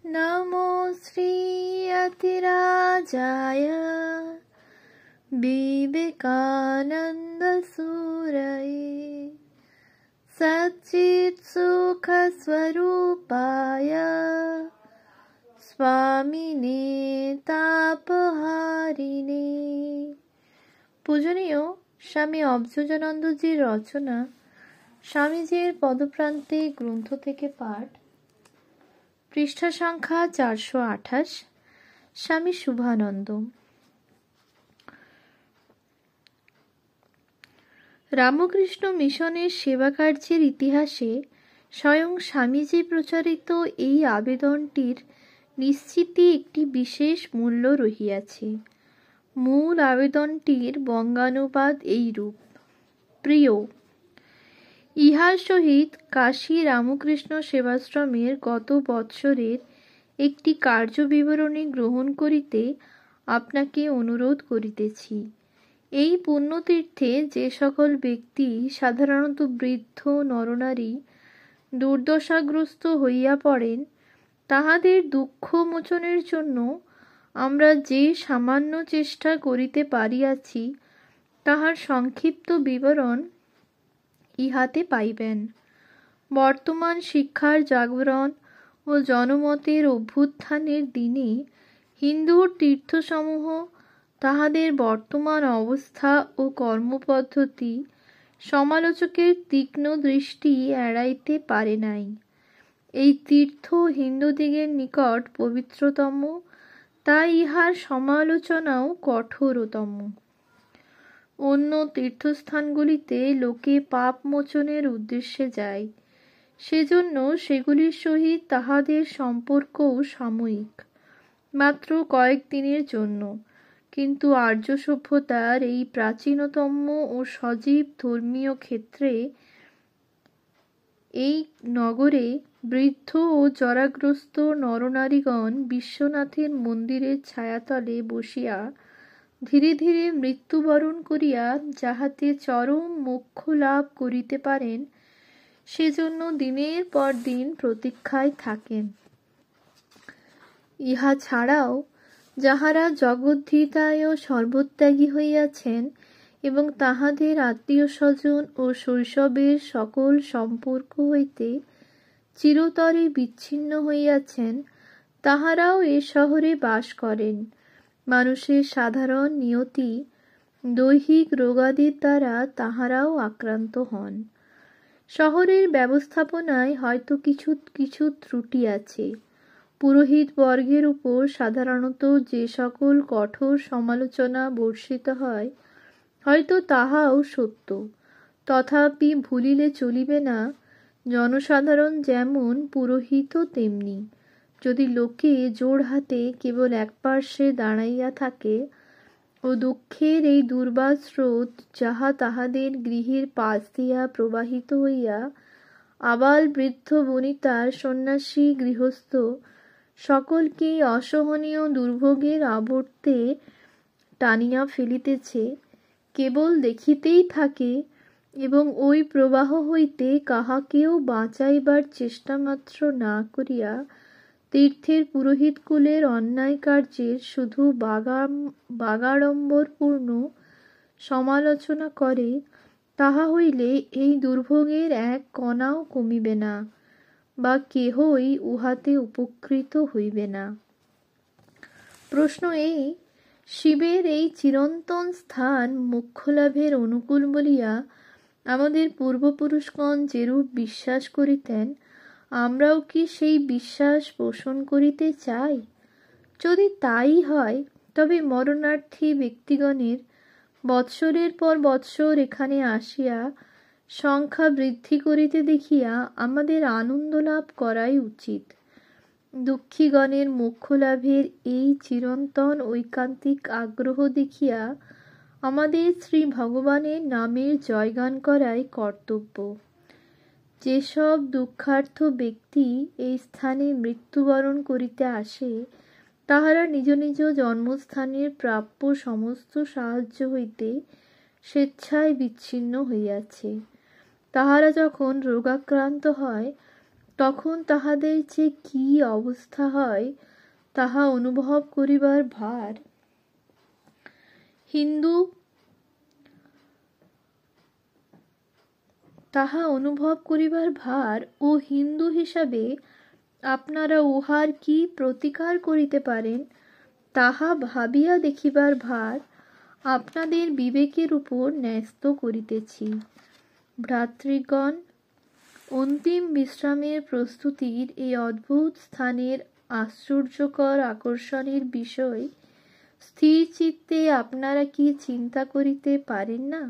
नमो श्रीयतिराजाय विवेकानन्दसूरये सच्चित्सुखस्वरूपाय स्वामिने तापहारिणे। পূজনীয় স্বামী অবচোজানন্দজির রচনা স্বামীজির পদপ্রান্তে গ্রন্থ থেকে পাঠ, পৃষ্ঠা সংখ্যা 428। স্বামী শুভানন্দ। রামকৃষ্ণ মিশনের সেবা কার্যের ইতিহাসে স্বয়ং স্বামীজি প্রচারিত এই আবেদনটির নিশ্চিতই একটি বিশেষ মূল্য রহিয়াছে। মূল আবেদনটির বঙ্গানুবাদ এইরূপ: প্রিয়, ইহার সহিত কাশী রামকৃষ্ণ সেবাশ্রমের গত বৎসরের একটি কার্যবিবরণী গ্রহণ করিতে আপনাকে অনুরোধ করিতেছি। এই পুণ্যতীর্থে যে সকল ব্যক্তি, সাধারণত বৃদ্ধ নরনারী, দুর্দশাগ্রস্ত হইয়া পড়েন, তাহাদের দুঃখ মোচনের জন্য আমরা যে সামান্য চেষ্টা করিতে পারিয়াছি, তাহার সংক্ষিপ্ত বিবরণ ইহাতে পাইবেন। বর্তমান শিক্ষার জাগরণ ও জনমতের অভ্যুত্থানের দিনে হিন্দু তীর্থসমূহ তাহাদের বর্তমান অবস্থা ও কর্মপদ্ধতি সমালোচকের তীক্ষ্ণ দৃষ্টি এড়াইতে পারে নাই। এই তীর্থ হিন্দুদিগের নিকট পবিত্রতম, তাই ইহার সমালোচনাও কঠোরতম। অন্য তীর্থস্থানগুলিতে লোকে পাপ মোচনের উদ্দেশ্যে যায়, সেজন্য সেগুলির সহিত তাহাদের সম্পর্কও সাময়িক, মাত্র কয়েক দিনের জন্য। কিন্তু আর্য সভ্যতার এই প্রাচীনতম ও সজীব ধর্মীয় ক্ষেত্রে এই নগরে বৃদ্ধ ও জরাগ্রস্ত নরনারীগণ বিশ্বনাথের মন্দিরের ছায়াতলে বসিয়া ধীরে ধীরে মৃত্যুবরণ করিয়া যাহাতে চরম মোক্ষ লাভ করিতে পারেন, সেজন্য দিনের পর দিন প্রতীক্ষায় থাকেন। ইহা ছাড়াও যাহারা জগদ্ধিতায় সর্বত্যাগী হইয়াছেন এবং তাহাদের আত্মীয় স্বজন ও শৈশবের সকল সম্পর্ক হইতে চিরতরে বিচ্ছিন্ন হইয়াছেন, তাহারাও এ শহরে বাস করেন। মানুষের সাধারণ নিয়তি, দৈহিক রোগাদির দ্বারা তাহারাও আক্রান্ত হন। শহরের ব্যবস্থাপনায় হয়তো কিছু কিছু ত্রুটি আছে। পুরোহিত বর্গের উপর সাধারণত যে সকল কঠোর সমালোচনা বর্ষিত হয়, হয়তো তাহাও সত্য। তথাপি ভুলিলে চলিবে না, জনসাধারণ যেমন পুরোহিতও তেমনি। যদি লোকে জোড় হাতে কেবল একপার্শ্বে দাঁড়াইয়া থাকে ও দুঃখের এই দুর্বার স্রোত যাহা তাহাদের গৃহের পাশ দিয়া প্রবাহিত হইয়া আবাল বৃদ্ধ বনিতা সন্ন্যাসী গৃহস্থ সকলকেই অসহনীয় দুর্ভোগের আবর্তে টানিয়া ফেলিতেছে, কেবল দেখিতেই থাকে এবং ওই প্রবাহ হইতে কাহাকেও বাঁচাইবার চেষ্টামাত্র না করিয়া তীর্থের পুরোহিতকুলের অন্যায় কার্যের শুধু বাগাড়ম্বরপূর্ণ সমালোচনা করে, তাহা হইলে এই দুর্ভোগের এক কণাও কমিবে না, বা কেহই উহাতে উপকৃত হইবে না। প্রশ্ন এই, শিবের এই চিরন্তন স্থান মোক্ষলাভের অনুকূল বলিয়া আমাদের পূর্বপুরুষগণ যেরূপ বিশ্বাস করিতেন, আমরাও কি সেই বিশ্বাস পোষণ করিতে চাই? যদি তাই হয়, তবে মরণার্থী ব্যক্তিগণের বৎসরের পর বৎসর এখানে আসিয়া সংখ্যা বৃদ্ধি করিতে দেখিয়া আমাদের আনন্দ লাভ করাই উচিত। দুঃখীগণের মোক্ষলাভের এই চিরন্তন ঐকান্তিক আগ্রহ দেখিয়া আমাদের শ্রী ভগবানের নামের জয়গান করাই কর্তব্য। যেসব দুঃখার্থ ব্যক্তি এই স্থানে মৃত্যুবরণ করিতে আসে, তাহারা নিজ নিজ জন্মস্থানের প্রাপ্য সমস্ত সাহায্য হইতে স্বেচ্ছায় বিচ্ছিন্ন হইয়াছে। তাহারা যখন রোগাক্রান্ত হয়, তখন তাহাদের যে কি অবস্থা হয় তাহা অনুভব করিবার ভার ও হিন্দু হিসাবে আপনারা উহার কি প্রতিকার করিতে পারেন তাহা ভাবিয়া দেখিবার ভার আপনাদের বিবেকের উপর ন্যস্ত করিতেছি। ভ্রাতৃগণ, অন্তিম বিশ্রামের প্রস্তুতির এই অদ্ভুত স্থানের আশ্চর্যকর আকর্ষণের বিষয় স্থির চিত্তে আপনারা কি চিন্তা করিতে পারেন না?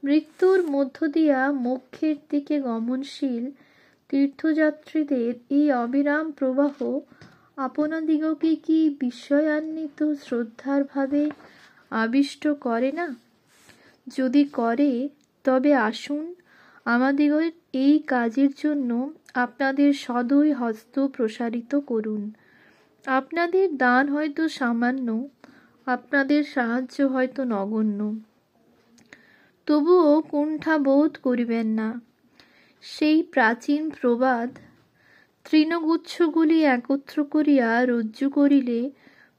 মৃত্যুর মধ্য দিয়া মোক্ষের দিকে গমনশীল তীর্থযাত্রীদের এই অবিরাম প্রবাহ আপনাদিগকে কি বিস্ময়ান্বিত শ্রদ্ধার ভাবে আবিষ্ট করে না? যদি করে, তবে আসুন আমাদিগর এই কাজের জন্য আপনাদের সদয় হস্ত প্রসারিত করুন। আপনাদের দান হয়তো সামান্য, আপনাদের সাহায্য হয়তো নগণ্য, তবুও কুণ্ঠা বোধ করিবেন না। সেই প্রাচীন প্রবাদ, তৃণগুচ্ছগুলি একত্র করিয়া রজ্জু করিলে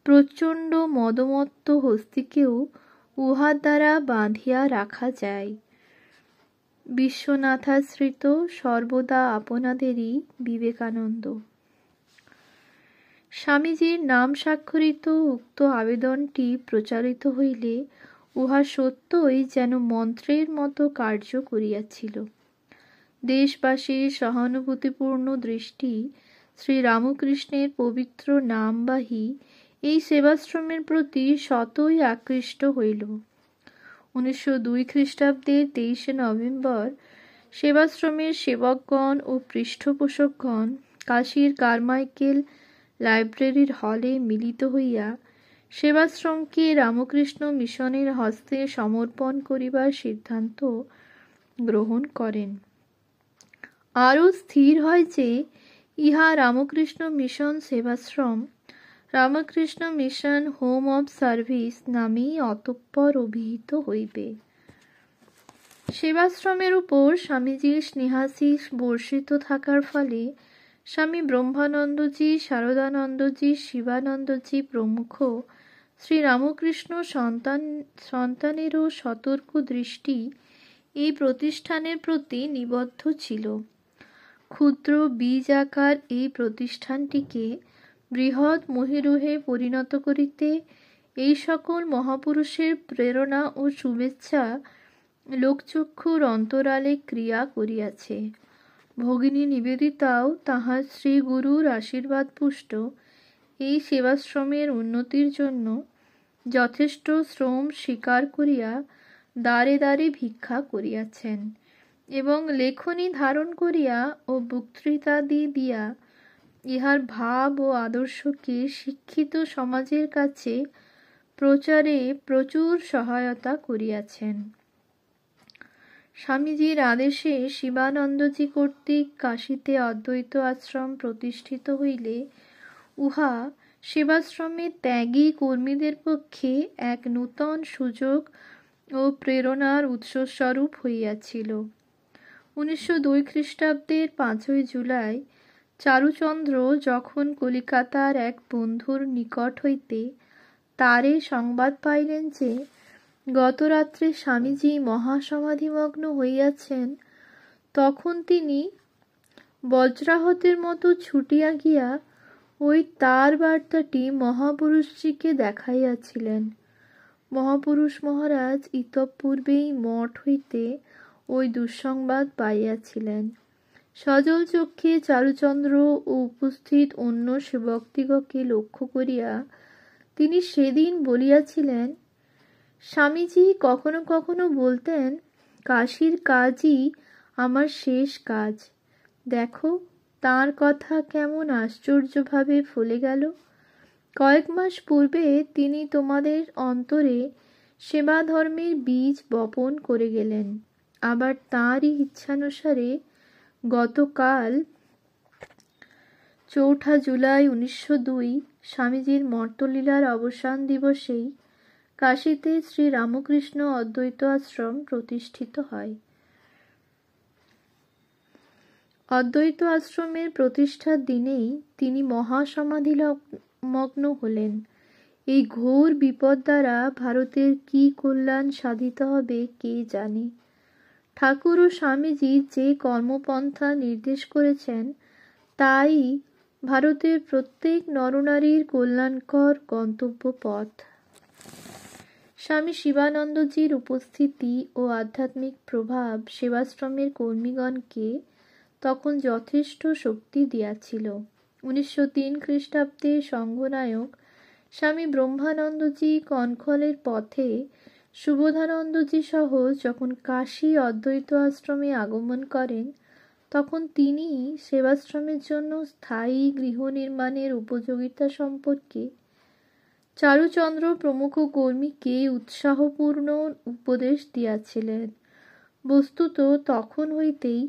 প্রচণ্ড মদমত্ত হস্তিকেও উহার দ্বারা বাঁধিয়া রাখা যায়। বিশ্বনাথাশ্রিত সর্বদা আপনাদেরই বিবেকানন্দ। স্বামীজীর নাম স্বাক্ষরিত উক্ত আবেদনটি প্রচারিত হইলে উহা সত্যই যেন মন্ত্রের মতো কার্য করিয়াছিল। দেশবাসীর সহানুভূতিপূর্ণ দৃষ্টি শ্রীরামকৃষ্ণের পবিত্র নামবাহী এই সেবাশ্রমের প্রতি স্বতই আকৃষ্ট হইল। 1902 খ্রিস্টাব্দের 23 নভেম্বর সেবাশ্রমের সেবকগণ ও পৃষ্ঠপোষকগণ কাশীর কারমাইকেল লাইব্রেরির হলে মিলিত হইয়া সেবাশ্রমকে রামকৃষ্ণ মিশনের হস্তে সমর্পণ করিবার সিদ্ধান্ত গ্রহণ করেন। আরও স্থির হয় যে ইহা Ramakrishna mission Sevashram Ramakrishna mission home of service নামেই অতঃপর অভিহিত হইবে। সেবাশ্রমের উপর স্বামীজির স্নেহাশিস বর্ষিত থাকার ফলে স্বামী ব্রহ্মানন্দজি, শারদানন্দজি, শিবানন্দজি প্রমুখ শ্রীরামকৃষ্ণ সন্তানেরও সতর্ক দৃষ্টি এই প্রতিষ্ঠানের প্রতি নিবদ্ধ ছিল। ক্ষুদ্র বীজ আকার এই প্রতিষ্ঠানটিকে বৃহৎ মহীরুহে পরিণত করিতে এই সকল মহাপুরুষের প্রেরণা ও শুভেচ্ছা লোকচক্ষুর অন্তরালে ক্রিয়া করিয়াছে। ভগিনী নিবেদিতাও তাহার শ্রী গুরুর আশীর্বাদপুষ্ট এই সেবাশ্রমের উন্নতির জন্য যথেষ্ট শ্রম স্বীকার করিয়া দ্বারে দ্বারে ভিক্ষা করিয়াছেন এবং লেখনী ধারণ করিয়া ও বক্তৃতাদি দিয়া ইহার ভাব ও আদর্শকে শিক্ষিত সমাজের কাছে প্রচারে প্রচুর সহায়তা করিয়াছেন। স্বামীজির আদেশে শিবানন্দজি কর্তৃক কাশীতে অদ্বৈত আশ্রম প্রতিষ্ঠিত হইলে উহা সেবাশ্রমের ত্যাগী কর্মীদের পক্ষে এক নূতন সুযোগ ও প্রেরণার উৎসস্বরূপ হইয়াছিল। 1902 খ্রিস্টাব্দের 5 জুলাই চারুচন্দ্র যখন কলিকাতার এক বন্ধুর নিকট হইতে তারে সংবাদ পাইলেন যে গতরাত্রে স্বামীজি মহাসমাধিমগ্ন হইয়াছেন, তখন তিনি বজ্রাহতের মতো ছুটিয়া গিয়া ওই তার বার্তাটি মহাপুরুষজিকে দেখাইয়াছিলেন। মহাপুরুষ মহারাজ ইতঃপূর্বেই মঠ হইতে ওই দুঃসংবাদ পাইয়াছিলেন। সজল চক্ষে চারুচন্দ্র ও উপস্থিত অন্য সেবকদিগকে লক্ষ্য করিয়া তিনি সেদিন বলিয়াছিলেন, স্বামীজি কখনো কখনো বলতেন, কাশীর কাজই আমার শেষ কাজ। দেখো তাঁর কথা কেমন আশ্চর্যভাবে ফলে গেল। কয়েক মাস পূর্বে তিনি তোমাদের অন্তরে সেবা ধর্মের বীজ বপন করে গেলেন। আবার তাঁরই ইচ্ছানুসারে গতকাল 4 জুলাই 1902 স্বামীজির মর্তলীলার অবসান দিবসেই কাশীতে শ্রী রামকৃষ্ণ অদ্বৈত আশ্রম প্রতিষ্ঠিত হয়। অদ্বৈত আশ্রমের প্রতিষ্ঠার দিনেই তিনি মহাসমাধি মগ্ন হলেন। এই ঘোর বিপদ দ্বারা ভারতের কি কল্যাণ সাধিত হবে কে জানে। ঠাকুর ও স্বামীজি যে কর্মপন্থা নির্দেশ করেছেন তাই ভারতের প্রত্যেক নরনারীর কল্যাণকর গন্তব্য পথ। স্বামী শিবানন্দজির উপস্থিতি ও আধ্যাত্মিক প্রভাব সেবাশ্রমের কর্মীগণকে তখন যথেষ্ট শক্তি দিয়াছিল। 1903 খ্রিস্টাব্দে সংঘনায়ক স্বামী ব্রহ্মানন্দজি কনখলের পথে সুবোধানন্দজি সহ যখন কাশী অদ্বৈত আশ্রমে আগমন করেন, তখন তিনি সেবাশ্রমের জন্য স্থায়ী গৃহ নির্মাণের উপযোগিতা সম্পর্কে চারুচন্দ্র প্রমুখ কর্মীকে উৎসাহপূর্ণ উপদেশ দিয়াছিলেন। বস্তুত তখন হইতেই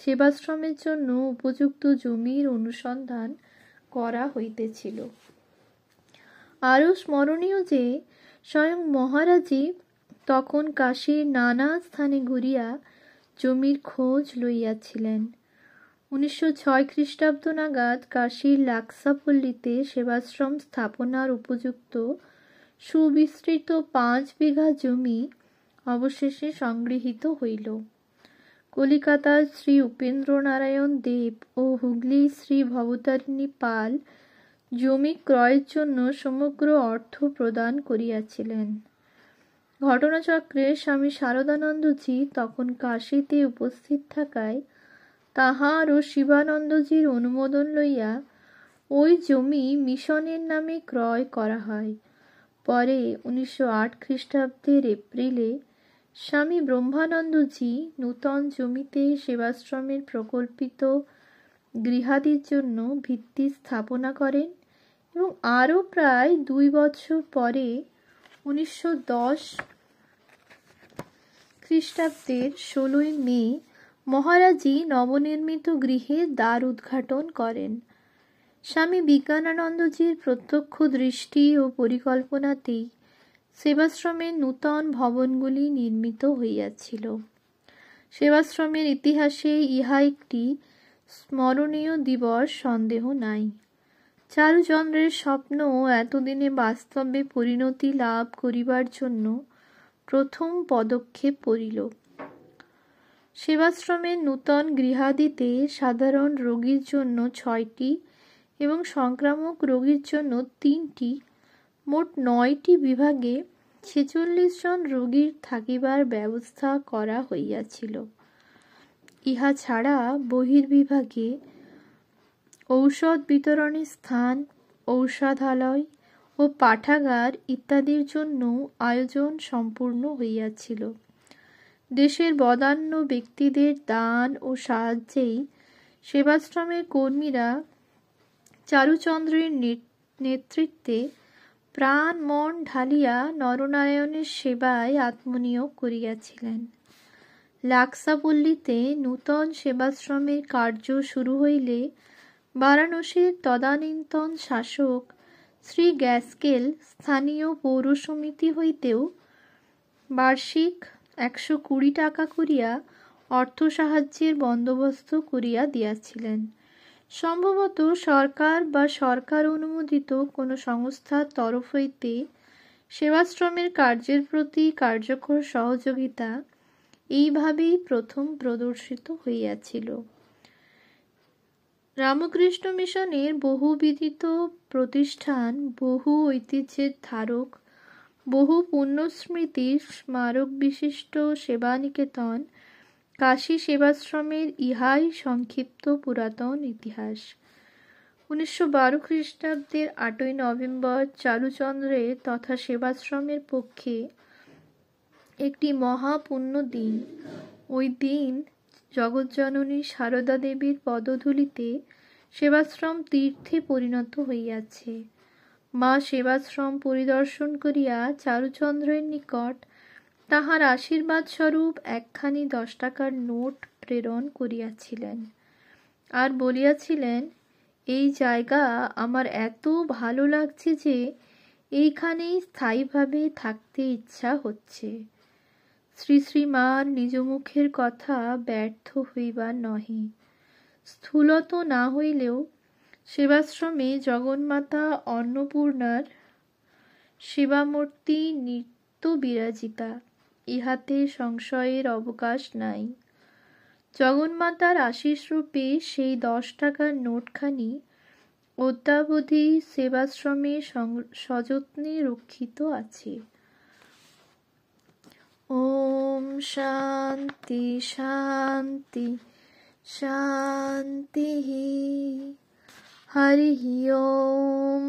সেবাশ্রমের জন্য উপযুক্ত জমির অনুসন্ধান করা হইতেছিল। আরও স্মরণীয় যে স্বয়ং মহারাজই তখন কাশীর নানা স্থানে ঘুরিয়া জমির খোঁজ লইয়াছিলেন। 1906 খ্রিস্টাব্দ নাগাদ কাশীর লাক্সাপল্লীতে সেবাশ্রম স্থাপনার উপযুক্ত সুবিস্তৃত 5 বিঘা জমি অবশেষে সংগৃহীত হইল। কলিকাতার শ্রী উপেন্দ্রনারায়ণ দেব ও হুগলির শ্রী ভবতারিণী পাল জমি ক্রয়ের জন্য সমগ্র অর্থ প্রদান করিয়াছিলেন। ঘটনাচক্রে স্বামী শারদানন্দজি তখন কাশীতে উপস্থিত থাকায় তাঁহার ও শিবানন্দজির অনুমোদন লইয়া ওই জমি মিশনের নামে ক্রয় করা হয়। পরে 1908 খ্রিস্টাব্দের এপ্রিলে স্বামী ব্রহ্মানন্দজি নূতন জমিতে সেবাশ্রমের প্রকল্পিত গৃহাদির জন্য ভিত্তি স্থাপনা করেন এবং আরও প্রায় 2 বছর পরে 1910 খ্রিস্টাব্দের 16 মে মহারাজই নবনির্মিত গৃহের দ্বার উদ্ঘাটন করেন। স্বামী বিজ্ঞানানন্দজির প্রত্যক্ষ দৃষ্টি ও পরিকল্পনাতেই সেবাশ্রমের নূতন ভবনগুলি নির্মিত হইয়াছিল। সেবাশ্রমের ইতিহাসে ইহা একটি স্মরণীয় দিবস সন্দেহ নাই। চারুচন্দ্রের স্বপ্ন এতদিনে বাস্তবে পরিণতি লাভ করিবার জন্য প্রথম পদক্ষেপ পড়িল। সেবাশ্রমের নূতন গৃহাদিতে সাধারণ রোগীর জন্য 6টি এবং সংক্রামক রোগীর জন্য 3টি, মোট 9টি বিভাগে 46 জন রোগীর থাকিবার ব্যবস্থা করা হইয়াছিল। ইহা ছাড়া বহির্বিভাগে ঔষধ বিতরণের স্থান, ঔষধালয় ও পাঠাগার ইত্যাদির জন্য আয়োজন সম্পূর্ণ হইয়াছিল। দেশের বদান্য ব্যক্তিদের দান ও সাহায্যেই সেবাশ্রমের কর্মীরা চারুচন্দ্রের নেতৃত্বে প্রাণ মন ঢালিয়া নরনারায়ণের সেবায় আত্মনিয়োগ করিয়াছিলেন। লাক্সাপল্লীতে নূতন সেবাশ্রমের কার্য শুরু হইলে বারাণসীর তদানীন্তন শাসক শ্রী গ্যাস্কেল স্থানীয় পৌরসমিতি হইতেও বার্ষিক 120 টাকা করিয়া অর্থসাহায্যের বন্দোবস্ত করিয়া দিয়াছিলেন। সম্ভবত সরকার বা সরকার অনুমোদিত কোনো সংস্থার তরফ হইতে সেবাশ্রমের কার্যের প্রতি কার্যকর সহযোগিতা এইভাবেই প্রথম প্রদর্শিত হইয়াছিল। রামকৃষ্ণ মিশনের বহুবিদিত প্রতিষ্ঠান, বহু ঐতিহ্যের ধারক, বহু পুণ্যস্মৃতির স্মারক বিশিষ্ট সেবানিকেতন কাশী সেবাশ্রমের ইহাই সংক্ষিপ্ত পুরাতন ইতিহাস। 1912 খ্রিস্টাব্দের 8ই নভেম্বর চারুচন্দ্রের তথা সেবাশ্রমের পক্ষে একটি মহাপুণ্য দিন। ওই দিন জগজ্জননী সারদা দেবীর পদধূলিতে সেবাশ্রম তীর্থে পরিণত হইয়াছে। মা সেবাশ্রম পরিদর্শন করিয়া চারুচন্দ্রের নিকট তাহার আশীর্বাদ স্বরূপ একখানি 10 টাকার নোট প্রেরণ করিয়াছিলেন আর বলিয়াছিলেন, এই জায়গা আমার এত ভালো লাগছে যে এইখানেই স্থায়ীভাবে থাকতে ইচ্ছা হচ্ছে। শ্রী শ্রী মার নিজ মুখের কথা ব্যর্থ হইবার নহে। স্থূলত না হইলেও সেবাশ্রমে জগন্মাতা অন্নপূর্ণার সেবামূর্তি নিত্য বিরাজিতা, ইহাতে সংশয়ের অবকাশ নাই। জগন্মাতার আশীষরূপে সেই 10 টাকার নোটখানি অদ্যাবধি সেবাশ্রমে সযত্নে রক্ষিত আছে। ওম শান্তি শান্তি শান্তি। হরি ওম।